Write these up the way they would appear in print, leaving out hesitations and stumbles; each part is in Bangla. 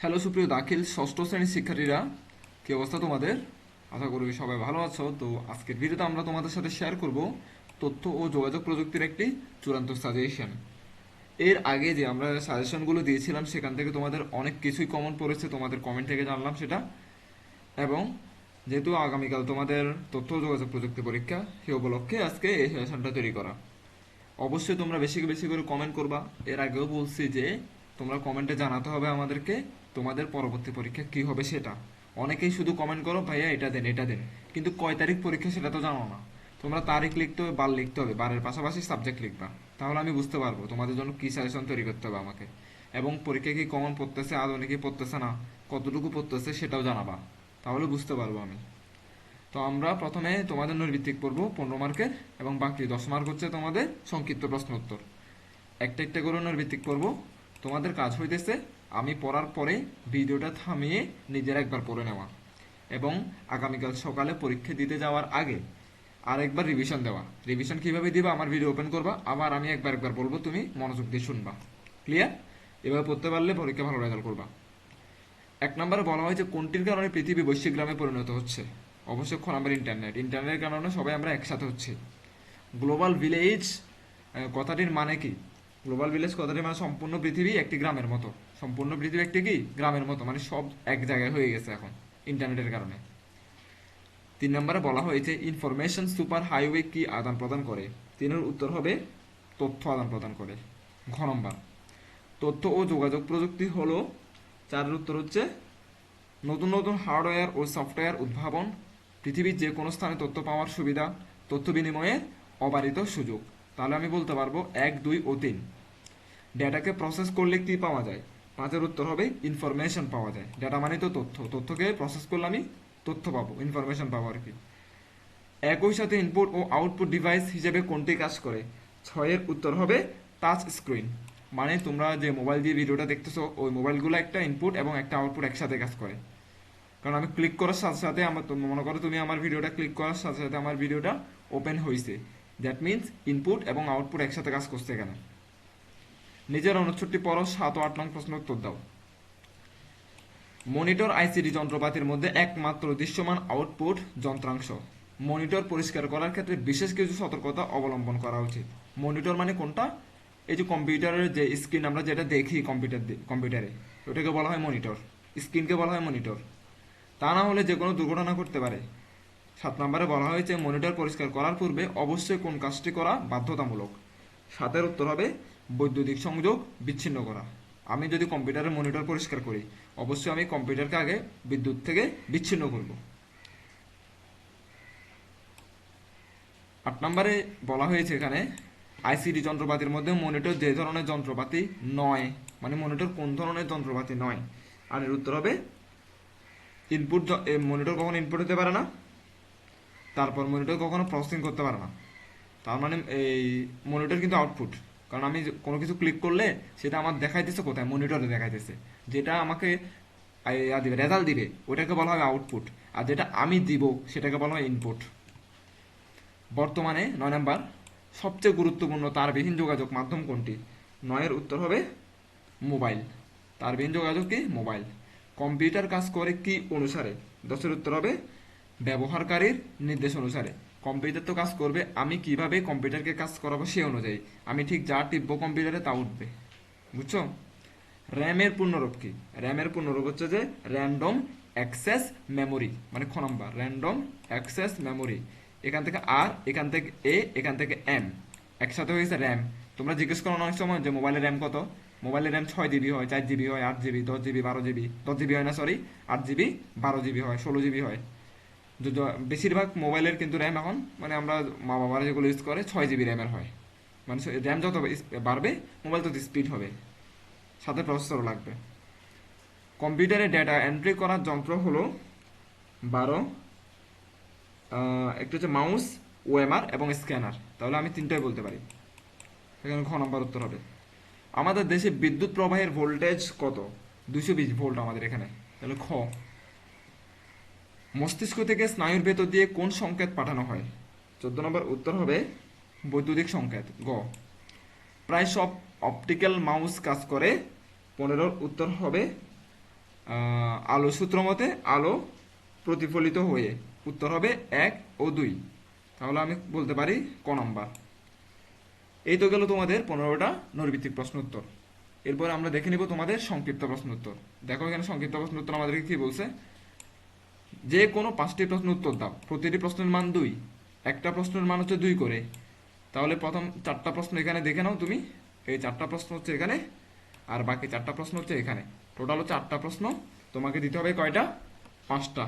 হ্যালো সুপ্রিয় দাখিল ষষ্ঠ শ্রেণীর শিক্ষার্থীরা, কি অবস্থা তোমাদের? আশা করি সবাই ভালো আছো। তো আজকের ভিডিওতে আমরা তোমাদের সাথে শেয়ার করব তথ্য ও যোগাযোগ প্রযুক্তির একটি চূড়ান্ত সাজেশন। এর আগে যে আমরা সাজেশনগুলো দিয়েছিলাম সেখান থেকে তোমাদের অনেক কিছুই কমন পড়েছে, তোমাদের কমেন্ট থেকে জানলাম সেটা। এবং যেহেতু আগামীকাল তোমাদের তথ্য ও যোগাযোগ প্রযুক্তি পরীক্ষা, সে উপলক্ষে আজকে এই সাজেশনটা তৈরি করা। অবশ্যই তোমরা বেশি বেশি করে কমেন্ট করবা। এর আগেও বলছি যে তোমরা কমেন্টে জানাতে হবে আমাদেরকে তোমাদের পরবর্তী পরীক্ষা কি হবে সেটা। অনেকেই শুধু কমেন্ট করো ভাইয়া এটা দেন এটা দেন, কিন্তু কয় তারিখ পরীক্ষা সেটা তো জানো না। তোমরা তারিখ লিখতে হবে, বার লিখতে হবে, বারের পাশাপাশি সাবজেক্ট লিখবা, তাহলে আমি বুঝতে পারবো তোমাদের জন্য কি সাজেশন তৈরি করতে হবে আমাকে। এবং পরীক্ষা কি কমন পড়তেছে, আদৌ নাকি পড়তেছে না, কতটুকু পড়তেছে সেটাও জানাবা, তাহলে বুঝতে পারবো আমি। তো আমরা প্রথমে তোমাদের নৈর্ভিত্তিক পড়ব 15 মার্কের, এবং বাকি 10 মার্ক হচ্ছে তোমাদের সংক্ষিপ্ত প্রশ্ন উত্তর। একটা একটা করে নৈর্ভিত্তিক পড়ব। তোমাদের কাজ হইতেছে আমি পড়ার পরে ভিডিওটা থামিয়ে নিজের একবার পড়ে নেওয়া, এবং আগামীকাল সকালে পরীক্ষা দিতে যাওয়ার আগে আরেকবার রিভিশন দেওয়া। রিভিশন কিভাবে দিবা? আমার ভিডিও ওপেন করবা, আবার আমি একবার একবার বলবো, তুমি মনোযোগ দিয়ে শুনবা। ক্লিয়ার? এভাবে পড়তে পারলে পরীক্ষা ভালো রেজাল্ট করবা। 1 নম্বরে বলা হয়েছে কোনটির কারণে পৃথিবী বৈশ্বিক গ্রামে পরিণত হচ্ছে? অবশ্যই খ নাম্বার ইন্টারনেট। ইন্টারনেটের কারণে সবাই আমরা একসাথে হচ্ছি। গ্লোবাল ভিলেজ কথাটির মানে কি? গ্লোবাল ভিলেজ কথাটির মানে সম্পূর্ণ পৃথিবী একটি গ্রামের মতো। সম্পূর্ণ পৃথিবী একটি কি গ্রামের মতো, মানে সব এক জায়গায় হয়ে গেছে এখন ইন্টারনেটের কারণে। 3 নম্বরে বলা হয়েছে ইনফরমেশন সুপার হাইওয়ে কি আদান প্রদান করে? তিনের উত্তর হবে তথ্য আদান প্রদান করে। ঘ নম্বর তথ্য ও যোগাযোগ প্রযুক্তি হলো, চারের উত্তর হচ্ছে নতুন নতুন হার্ডওয়্যার ও সফটওয়্যার উদ্ভাবন, পৃথিবীর যে কোনো স্থানে তথ্য পাওয়ার সুবিধা, তথ্য বিনিময়ের অবারিত সুযোগ। তাহলে আমি বলতে পারবো 1, 2 ও 3। ডেটাকে প্রসেস করলে কি পাওয়া যায়? 5-এর উত্তর হবে ইনফরমেশন পাওয়া যায়। ডেটা মানে তো তথ্য, তথ্যকে প্রসেস করলে আমি তথ্য পাবো, ইনফরমেশন পাবো আর কি। একই সাথে ইনপুট ও আউটপুট ডিভাইস হিসেবে কোনটি কাজ করে? 6-এর উত্তর হবে টাচ স্ক্রিন। মানে তোমরা যে মোবাইল দিয়ে ভিডিওটা দেখতেছো, ওই মোবাইলগুলো একটা ইনপুট এবং একটা আউটপুট একসাথে কাজ করে। কারণ আমি ক্লিক করার সাথে সাথে আমার, মনে করো তুমি আমার ভিডিওটা ক্লিক করার সাথে সাথে আমার ভিডিওটা ওপেন হয়েছে, দ্যাট মিনস ইনপুট এবং আউটপুট একসাথে কাজ করছে এখানে। নিজের অনুচ্ছেদটি পড়ো, 7 ও 8 নং প্রশ্ন উত্তর দাও। মনিটর আইসিডি যন্ত্রপাতির মধ্যে একমাত্র দৃশ্যমান আউটপুট যন্ত্রাংশ। মনিটর পরিষ্কার করার ক্ষেত্রে বিশেষ কিছু সতর্কতা অবলম্বন করা উচিত। মনিটর মানে কোনটা? এই যে কম্পিউটারের যে স্ক্রিন আমরা যেটা দেখি কম্পিউটারে, ওটাকে বলা হয় মনিটর। স্ক্রিনকে বলা হয় মনিটর। তা না হলে যে কোনো দুর্ঘটনা ঘটতে পারে। 7 নম্বরে বলা হয়েছে মনিটর পরিষ্কার করার পূর্বে অবশ্যই কোন কাজটি করা বাধ্যতামূলক? 7-এর উত্তর হবে বৈদ্যুতিক সংযোগ বিচ্ছিন্ন করা। আমি যদি কম্পিউটারের মনিটর পরিষ্কার করি, অবশ্যই আমি কম্পিউটারকে আগে বিদ্যুৎ থেকে বিচ্ছিন্ন করব। 8 নম্বরে বলা হয়েছে এখানে আইসিডি যন্ত্রপাতির মধ্যে মনিটর যে ধরনের যন্ত্রপাতি নয়, মানে মনিটর কোন ধরনের যন্ত্রপাতি নয়? আর এর উত্তর হবে ইনপুট। মনিটর কখনো ইনপুট হতে পারে না, তারপর মনিটর কখনো প্রসেসিং করতে পারে না। তার মানে এই মনিটর কিন্তু আউটপুট। কারণ আমি কোনো কিছু ক্লিক করলে সেটা আমার দেখাইতেছে কোথায়? মনিটরে দেখাইতেছে। যেটা আমাকে দিবে, রেজাল্ট দিবে, ওটাকে বলা হবে আউটপুট। আর যেটা আমি দিব সেটাকে বলা হয় ইনপুট। বর্তমানে 9 নম্বর সবচেয়ে গুরুত্বপূর্ণ তারবিহীন যোগাযোগ মাধ্যম কোনটি? 9-এর উত্তর হবে মোবাইল। তারবিহীন যোগাযোগ কি? মোবাইল। কম্পিউটার কাজ করে কি অনুসারে? 10-এর উত্তর হবে ব্যবহারকারীর নির্দেশ অনুসারে। কম্পিউটার তো কাজ করবে, আমি কিভাবে কম্পিউটারকে কাজ করাবো সে অনুযায়ী। আমি ঠিক যা টিপবো কম্পিউটারে তা উঠবে। বুঝছো? র্যামের পূর্ণরূপ কি? র্যামের পূর্ণরূপ হচ্ছে যে র্যান্ডম অ্যাক্সেস মেমোরি, মানে খ নম্বর র্যান্ডম অ্যাক্সেস মেমোরি। এখান থেকে আর, এখান থেকে এ, এখান থেকে এম, একসাথে হয়েছে র্যাম। তোমরা জিজ্ঞেস করো অনেক সময় যে মোবাইলের র্যাম কত? মোবাইলের র্যাম 6 জিবি হয়, 4 জিবি হয়, 8 জিবি, 10 জিবি, 12 জিবি। 10 জিবি হয় না, সরি, 8 জিবি, 12 জিবি হয়, 16 জিবি হয়। বেশিরভাগ মোবাইলের কিন্তু র্যাম এখন, মানে আমরা মা বাবারা যেগুলো ইউজ করে 6 জিবি র্যামের হয়। মানে র্যাম যত বাড়বে মোবাইল তত স্পিড হবে, সাথে প্রসেসরও লাগবে। কম্পিউটারে ডেটা এন্ট্রি করার যন্ত্র হলো 12। একটা হচ্ছে মাউস, ওএমআর এবং স্ক্যানার। তাহলে আমি তিনটাই বলতে পারি। এখানে খ নম্বর উত্তর হবে। আমাদের দেশে বিদ্যুৎ প্রবাহের ভোল্টেজ কত? 220 ভোল্ট আমাদের এখানে। তাহলে খ। মস্তিষ্ক থেকে স্নায়ুর ভেতর দিয়ে কোন সংকেত পাঠানো হয়? 14 নম্বর উত্তর হবে বৈদ্যুতিক সংকেত। গ। প্রায় সব অপটিক্যাল মাউস কাজ করে। 15-র উত্তর হবে আলো সূত্র মতে আলো প্রতিফলিত হয়ে, উত্তর হবে 1 ও 2। তাহলে আমি বলতে পারি ক নাম্বার। এই তো গেল তোমাদের 15টা নৈর্ভিত্তিক প্রশ্ন উত্তর। এরপর আমরা দেখে নিব তোমাদের সংক্ষিপ্ত প্রশ্ন উত্তর। দেখো এখানে সংক্ষিপ্ত প্রশ্ন উত্তর আমাদেরকে কি বলছে, যে কোনো 5টি প্রশ্ন উত্তর দাও, প্রতিটি প্রশ্নের মান 2, একটা প্রশ্নের মান হচ্ছে 2 করে। তাহলে প্রথম 4টা প্রশ্ন এখানে দেখে নাও তুমি, এই 4টা প্রশ্ন হচ্ছে এখানে, আর বাকি 4টা প্রশ্ন হচ্ছে এখানে। টোটাল হচ্ছে 8টা প্রশ্ন, তোমাকে দিতে হবে কয়টা, 5টা।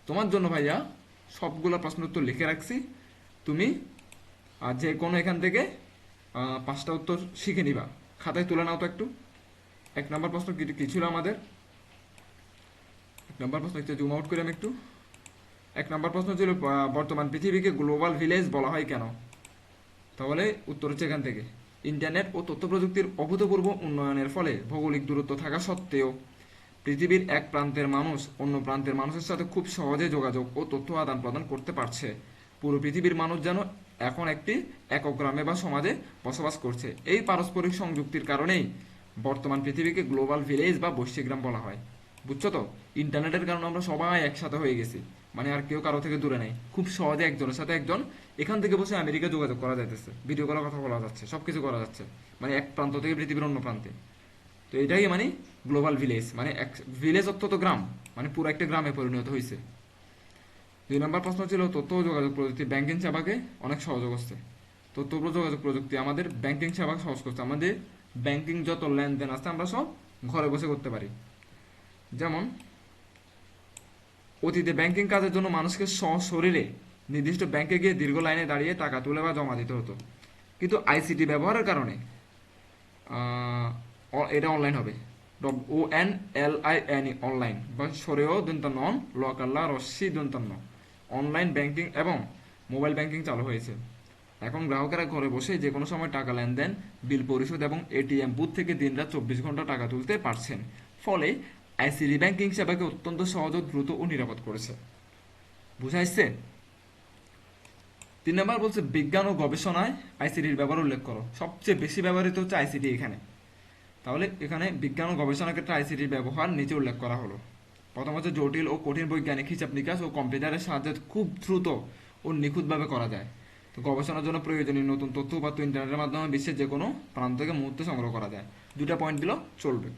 তোমার জন্য ভাইয়া সবগুলো প্রশ্ন উত্তর লিখে রাখছি, তুমি আর যে কোনো এখান থেকে 5টা উত্তর শিখে নিবা। খাতায় তুলে নাও তো একটু। 1 নম্বর প্রশ্ন কি ছিল আমাদের, 1 নম্বর প্রশ্ন একটু জুম আউট করে আমি একটু। 1 নম্বর প্রশ্ন ছিল বর্তমান পৃথিবীকে গ্লোবাল ভিলেজ বলা হয় কেন। তাহলে উত্তর হচ্ছে এখান থেকে, ইন্টারনেট ও তথ্য প্রযুক্তির অভূতপূর্ব উন্নয়নের ফলে ভৌগোলিক দূরত্ব থাকা সত্ত্বেও পৃথিবীর এক প্রান্তের মানুষ অন্য প্রান্তের মানুষের সাথে খুব সহজে যোগাযোগ ও তথ্য আদান প্রদান করতে পারছে। পুরো পৃথিবীর মানুষ যেন এখন একটি একক গ্রামে বা সমাজে বসবাস করছে। এই পারস্পরিক সংযুক্তির কারণেই বর্তমান পৃথিবীকে গ্লোবাল ভিলেজ বা বৈশ্বিক গ্রাম বলা হয়। বুঝছো তো, ইন্টারনেটের কারণে আমরা সবাই একসাথে হয়ে গেছি, মানে আর কেউ কারো থেকে দূরে নেই, খুব সহজে একজনের সাথে একজন এখান থেকে বসে আমেরিকা যোগাযোগ করা যাইতেছে, ভিডিও কলের কথা বলা যাচ্ছে, সবকিছু করা যাচ্ছে, মানে এক প্রান্ত থেকে পৃথিবীর অন্য প্রান্তে। তো এটাই মানে গ্লোবাল ভিলেজ, মানে এক ভিলেজ অর্থ তো গ্রাম, মানে পুরো একটা গ্রামে পরিণত হয়েছে। 2 নম্বর প্রশ্ন ছিল তথ্য ও যোগাযোগ প্রযুক্তি ব্যাংকিং সেবাকে অনেক সহজ করছে। তথ্য ও যোগাযোগ প্রযুক্তি আমাদের ব্যাংকিং সেবা সহজ করছে, আমাদের ব্যাংকিং যত লেনদেন আছে আমরা সব ঘরে বসে করতে পারি। যেমন অতীতে ব্যাংকিং কাজের জন্য মানুষকে সশরীরে নির্দিষ্ট ব্যাংকে গিয়ে দীর্ঘ লাইনে দাঁড়িয়ে টাকা তুলে বা জমা দিতে হতো, কিন্তু আইসিটি ব্যবহারের কারণে এটা অনলাইন হবে। ONLINE অনলাইন বা সরেও দন্তন্য লকাল্লা রশ্মি দন্তন্য অনলাইন ব্যাংকিং এবং মোবাইল ব্যাংকিং চালু হয়েছে। এখন গ্রাহকেরা ঘরে বসে যে কোনো সময় টাকা লেনদেন, বিল পরিশোধ এবং এটিএম বুথ থেকে দিনরাত 24 ঘন্টা টাকা তুলতে পারছেন। ফলে আইসিটি ব্যাংকিং সেবাকে অত্যন্ত সহজ, দ্রুত ও নিরাপদ করেছে। বুঝাইছে? 3 নম্বর বলছে বিজ্ঞান ও গবেষণায় আইসিটির ব্যবহার উল্লেখ করো। সবচেয়ে বেশি ব্যবহৃত হচ্ছে আইসিটি এখানে। তাহলে এখানে বিজ্ঞান ও গবেষণার ক্ষেত্রে আইসিটির ব্যবহার নিচে উল্লেখ করা হলো। প্রথম হচ্ছে জটিল ও কঠিন বৈজ্ঞানিক হিসাব নিকাশ ও কম্পিউটারের সাহায্যে খুব দ্রুত ও নিখুঁতভাবে করা যায়। তো গবেষণার জন্য প্রয়োজনীয় নতুন তথ্য উপাত্ত ইন্টারনেটের মাধ্যমে বিশ্বের যে কোনো প্রান্ত থেকে মুহূর্তে সংগ্রহ করা যায়। 2টা পয়েন্ট দিলেও চলবে।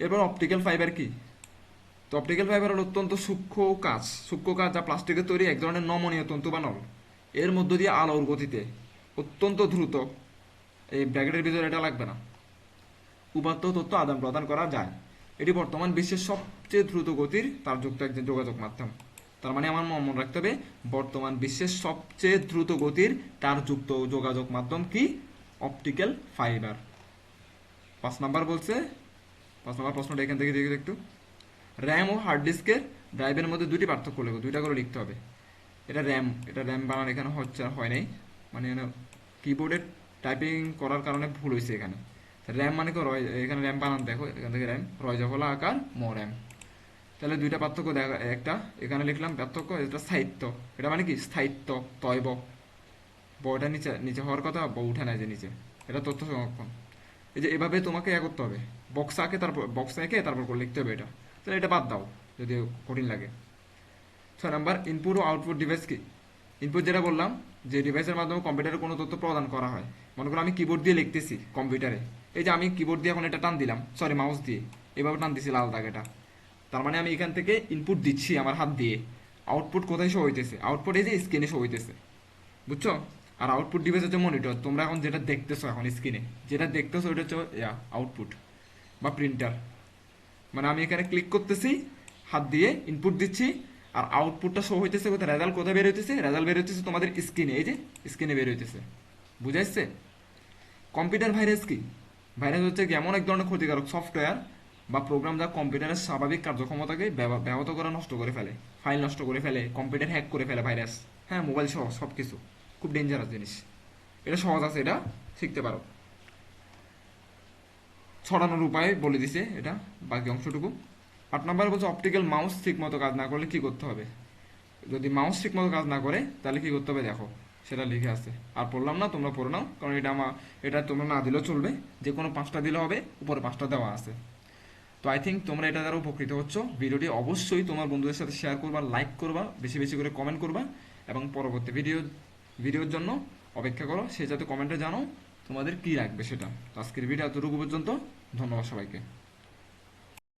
এরপর অপটিক্যাল ফাইবার কি। তো অপটিক্যাল ফাইবার হলো অত্যন্ত সূক্ষ্ম কাজ যা প্লাস্টিকের তৈরি এক ধরনের নমনীয় তন্তু বা নল। এর মধ্য দিয়ে আলোর গতিতে অত্যন্ত দ্রুত, এই ব্র্যাকেটের ভিতরে এটা লাগবে না, উপাত্ত তথ্য আদান প্রদান করা যায়। এটি বর্তমান বিশ্বের সবচেয়ে দ্রুত গতির তারযুক্ত একটি যোগাযোগ মাধ্যম। তার মানে আমার মনে রাখতে হবে, বর্তমান বিশ্বের সবচেয়ে দ্রুত গতির তারযুক্ত যোগাযোগ মাধ্যম কি, অপটিক্যাল ফাইবার। 5 নম্বর বলছে, 5 নম্বর প্রশ্নটা এখান থেকে দেখে একটু, র্যাম ও হার্ড ডিস্কের ড্রাইভের মধ্যে 2টি পার্থক্য লেখো। 2টা করে লিখতে হবে। এটা র্যাম বানান এখানে হয় নাই, মানে কিবোর্ডে টাইপিং করার কারণে ভুল হয়েছে এখানে। র্যাম মানে কি, এখানে র্যাম বানান দেখো, এখান থেকে র্যাম রয়জফলা আকার ম র্যাম। তাহলে 2টা পার্থক্য দেখা, একটা এখানে লিখলাম পার্থক্য, এটা স্থায়িত্ব, এটা মানে কি স্থায়িত্ব, তয়ব, বটা নিচে নিচে হওয়ার কথা, উঠে নাই যে নিচে, এটা তথ্য সংরক্ষণ। এই যে এভাবে তোমাকে করতে হবে, বক্স এঁকে তারপর করে লিখতে হবে এটা। তাহলে এটা বাদ দাও যদি কঠিন লাগে। 6 নম্বর ইনপুট ও আউটপুট ডিভাইস কি। ইনপুট যেটা বললাম, যে ডিভাইসের মাধ্যমে কম্পিউটারে কোনো তথ্য প্রদান করা হয়। মনে করো আমি কিবোর্ড দিয়ে লিখতেছি কম্পিউটারে, এই যে আমি কিবোর্ড দিয়ে এখন এটা টান দিলাম, সরি মাউস দিয়ে এভাবে টান দিছি লাল দাগেটা, তার মানে আমি এখান থেকে ইনপুট দিচ্ছি আমার হাত দিয়ে। আউটপুট কোথায় শো হইতেছে, আউটপুট এই যে স্ক্রিনে শো হইতেছে, বুঝছো। আর আউটপুট ডিভাইস হচ্ছে মনিটর, তোমরা এখন যেটা দেখতেছো এখন স্ক্রিনে যেটা দেখতেছো ওটা হচ্ছে আউটপুট বা প্রিন্টার। মানে আমি এখানে ক্লিক করতেছি হাত দিয়ে, ইনপুট দিচ্ছি, আর আউটপুটটা শো হইতেছে কোথায়, রেজাল্ট কোথায় বের হইতেছে, রেজাল্ট বের হইতেছে তোমাদের স্ক্রিনে, এই যে স্ক্রিনে বের হইতেছে। বুঝাইছে? কম্পিউটার ভাইরাস কি। ভাইরাস হচ্ছে কি এমন এক ধরনের ক্ষতিকারক সফটওয়্যার বা প্রোগ্রাম যা কম্পিউটারের স্বাভাবিক কার্যক্ষমতাকে ব্যাহত করে, নষ্ট করে ফেলে, ফাইল নষ্ট করে ফেলে, কম্পিউটার হ্যাক করে ফেলে ভাইরাস। হ্যাঁ, মোবাইল সহ সব কিছু, খুব ডেঞ্জারাস জিনিস। এটা সহজ আছে, এটা শিখতে পারো। ছড়ানোর উপায় বলে দিছে এটা, বাকি অংশটুকু। 8 নম্বরে বলছে অপটিক্যাল মাউস ঠিক মতো কাজ না করলে কি করতে হবে। যদি মাউস ঠিক মতো কাজ না করে তাহলে কি করতে হবে দেখো, সেটা লিখে আছে। আর পড়লাম না, তোমরা পড়ে নাও, কারণ এটা তোমরা না দিলেও চলবে, যে কোনো 5টা দিলে হবে, উপরে 5টা দেওয়া আছে। তো আই থিঙ্ক তোমরা এটা দ্বারা উপকৃত হচ্ছ। ভিডিওটি অবশ্যই তোমার বন্ধুদের সাথে শেয়ার করবা, লাইক করবা, বেশি বেশি করে কমেন্ট করবা এবং পরবর্তী ভিডিওর জন্য অপেক্ষা করো, সে যাতে কমেন্টে জানো তোমাদের কী লাগবে সেটা। তো আজকের ভিডিও এতটুকু পর্যন্ত। ধন্যবাদ সবাইকে।